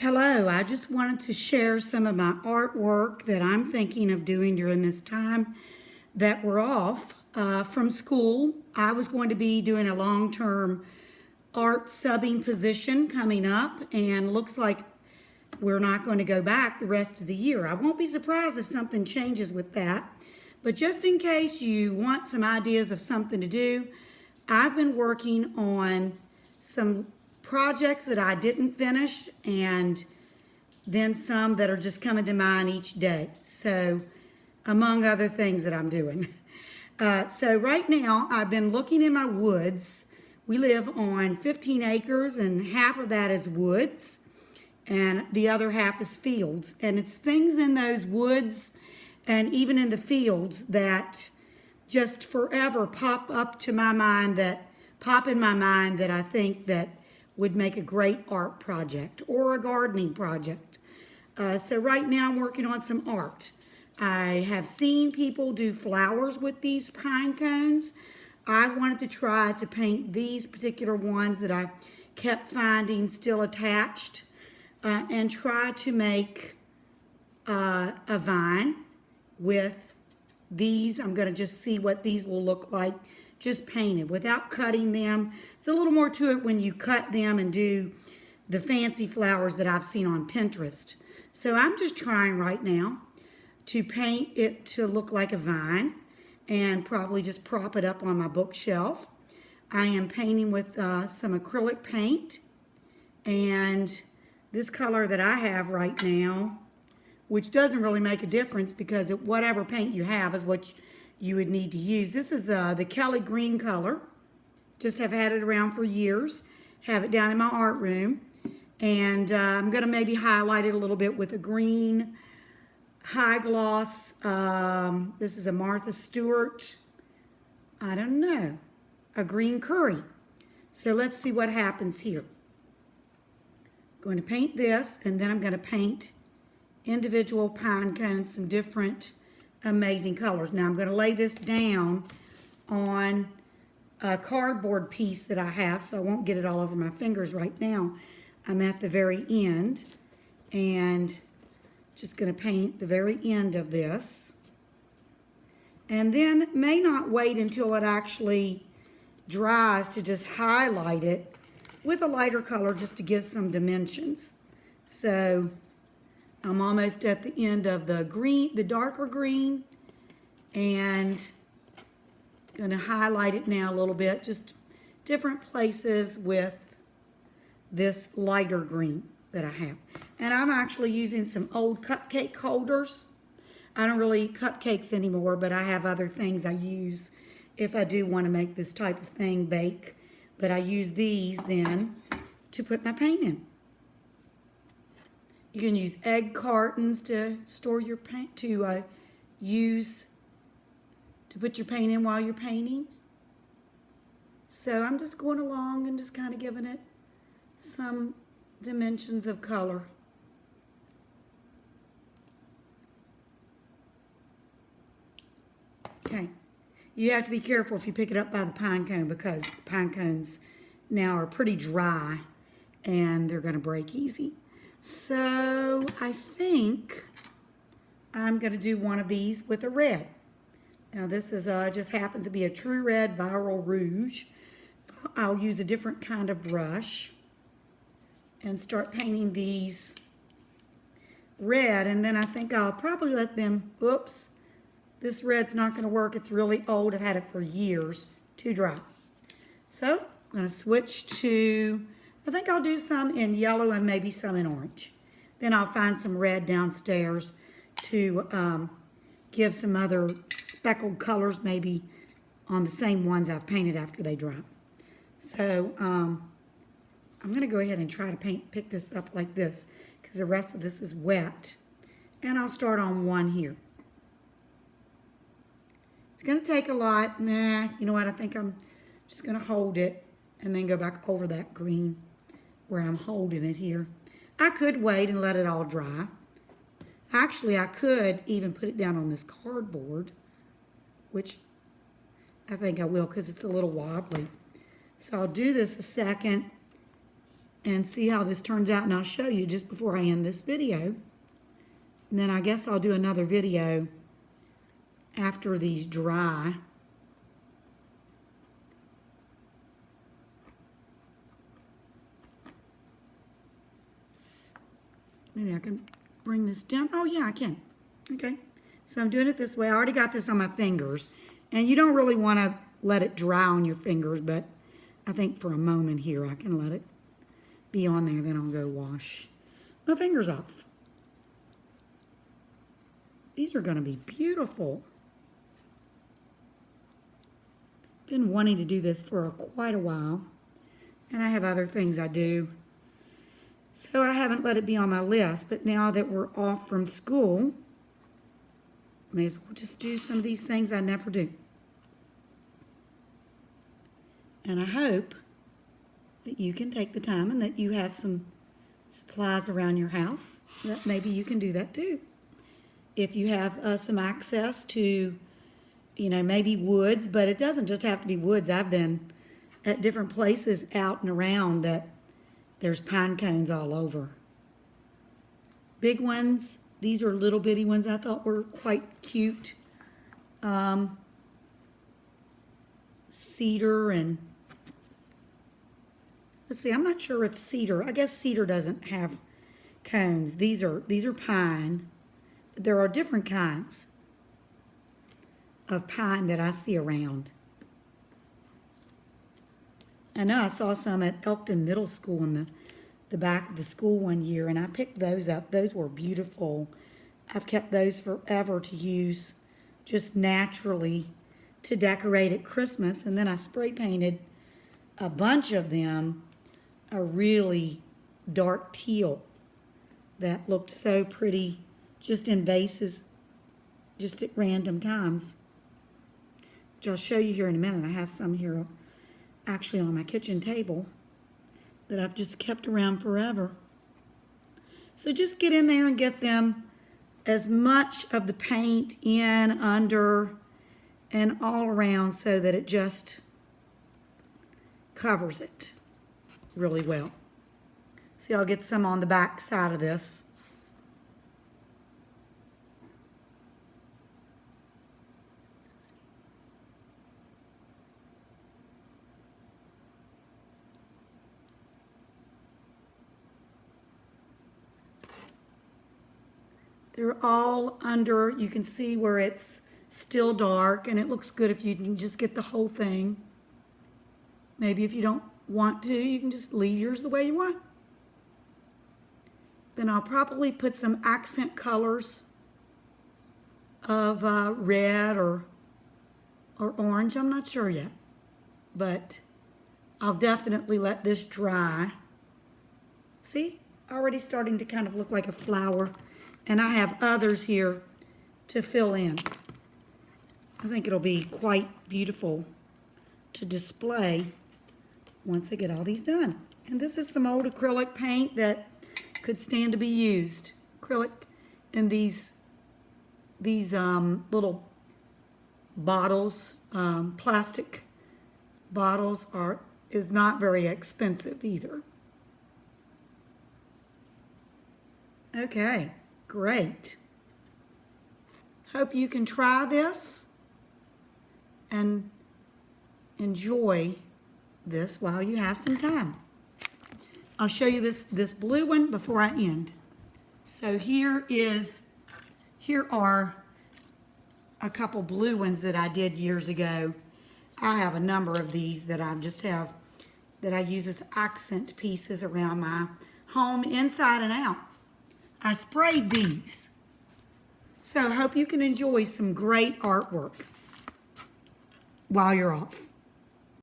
Hello, I just wanted to share some of my artwork that I'm thinking of doing during this time that we're off from school. I was going to be doing a long-term art subbing position coming up, and looks like we're not going to go back the rest of the year. I won't be surprised if something changes with that, but just in case you want some ideas of something to do, I've been working on some projects that I didn't finish, and then some that are just coming to mind each day. So, among other things that I'm doing. So right now, I've been looking in my woods. We live on 15 acres, and half of that is woods, and the other half is fields. And it's things in those woods and even in the fields that just forever pop in my mind that I think that would make a great art project or a gardening project. So right now I'm working on some art. I have seen people do flowers with these pine cones. I wanted to try to paint these particular ones that I kept finding still attached and try to make a vine with these. I'm going to just see what these will look like just painted without cutting them. It's a little more to it when you cut them and do the fancy flowers that I've seen on Pinterest. So I'm just trying right now to paint it to look like a vine and probably just prop it up on my bookshelf. I am painting with some acrylic paint, and this color that I have right now, which doesn't really make a difference because whatever paint you have is what you would need to use. This is the Kelly green color. Just have had it around for years. Have it down in my art room. And I'm going to maybe highlight it a little bit with a green high gloss. This is a Martha Stewart, I don't know, a green curry. So let's see what happens here. I'm going to paint this, and then I'm going to paint individual pine cones, some different amazing colors. Now I'm going to lay this down on a cardboard piece that I have so I won't get it all over my fingers right now. I'm at the very end and just going to paint the very end of this, and then may not wait until it actually dries to just highlight it with a lighter color just to give some dimensions. So I'm almost at the end of the green, the darker green, and going to highlight it now a little bit, just different places with this lighter green that I have. And I'm actually using some old cupcake holders. I don't really eat cupcakes anymore, but I have other things I use if I do want to make this type of thing, bake. But I use these then to put my paint in. You can use egg cartons to store your paint, to put your paint in while you're painting. So I'm just going along and just kind of giving it some dimensions of color. Okay, you have to be careful if you pick it up by the pine cone because the pine cones now are pretty dry and they're going to break easy. So I think I'm going to do one of these with a red. Now this is just happens to be a True Red Viral Rouge. I'll use a different kind of brush and start painting these red, and then I think I'll probably let them, oops, this red's not going to work. It's really old. I've had it for years. Too dry. So I'm going to switch to, I think I'll do some in yellow and maybe some in orange. Then I'll find some red downstairs to give some other speckled colors maybe on the same ones I've painted after they dry. So I'm going to go ahead and try to pick this up like this because the rest of this is wet. And I'll start on one here. It's going to take a lot. Nah, you know what? I think I'm just going to hold it and then go back over that green where I'm holding it here. I could wait and let it all dry. Actually, I could even put it down on this cardboard, which I think I will because it's a little wobbly. So I'll do this a second and see how this turns out, and I'll show you just before I end this video. And then I guess I'll do another video after these dry. Maybe I can bring this down. Oh yeah, I can. Okay, so I'm doing it this way. I already got this on my fingers, and you don't really want to let it dry on your fingers, but I think for a moment here I can let it be on there, then I'll go wash my fingers off. These are going to be beautiful. Been wanting to do this for quite a while, and I have other things I do, so I haven't let it be on my list. But now that we're off from school, may as well just do some of these things I never do. And I hope that you can take the time and that you have some supplies around your house, that maybe you can do that too. If you have some access to, maybe woods, but it doesn't just have to be woods. I've been at different places out and around that there's pine cones all over. Big ones, these are little bitty ones I thought were quite cute. Cedar and, let's see, I'm not sure if cedar, I guess cedar doesn't have cones. These are pine. There are different kinds of pine that I see around. I know I saw some at Elkton Middle School in the back of the school one year, and I picked those up. Those were beautiful. I've kept those forever to use just naturally to decorate at Christmas, and then I spray painted a bunch of them a really dark teal that looked so pretty just in vases, just at random times, which I'll show you here in a minute. I have some here actually on my kitchen table that I've just kept around forever. So just get in there and get them as much of the paint in, under, and all around so that it just covers it really well. See, I'll get some on the back side of this. They're all under. You can see where it's still dark, and it looks good if you can just get the whole thing. Maybe if you don't want to, you can just leave yours the way you want. Then I'll probably put some accent colors of red or orange. I'm not sure yet, but I'll definitely let this dry. See, already starting to kind of look like a flower. And I have others here to fill in. I think it'll be quite beautiful to display once I get all these done. And this is some old acrylic paint that could stand to be used. Acrylic in these little bottles, plastic bottles is not very expensive either. Okay. Great. Hope you can try this and enjoy this while you have some time. I'll show you this blue one before I end. So here are a couple blue ones that I did years ago. I have a number of these that I use as accent pieces around my home, inside and out. I sprayed these. So I hope you can enjoy some great artwork while you're off.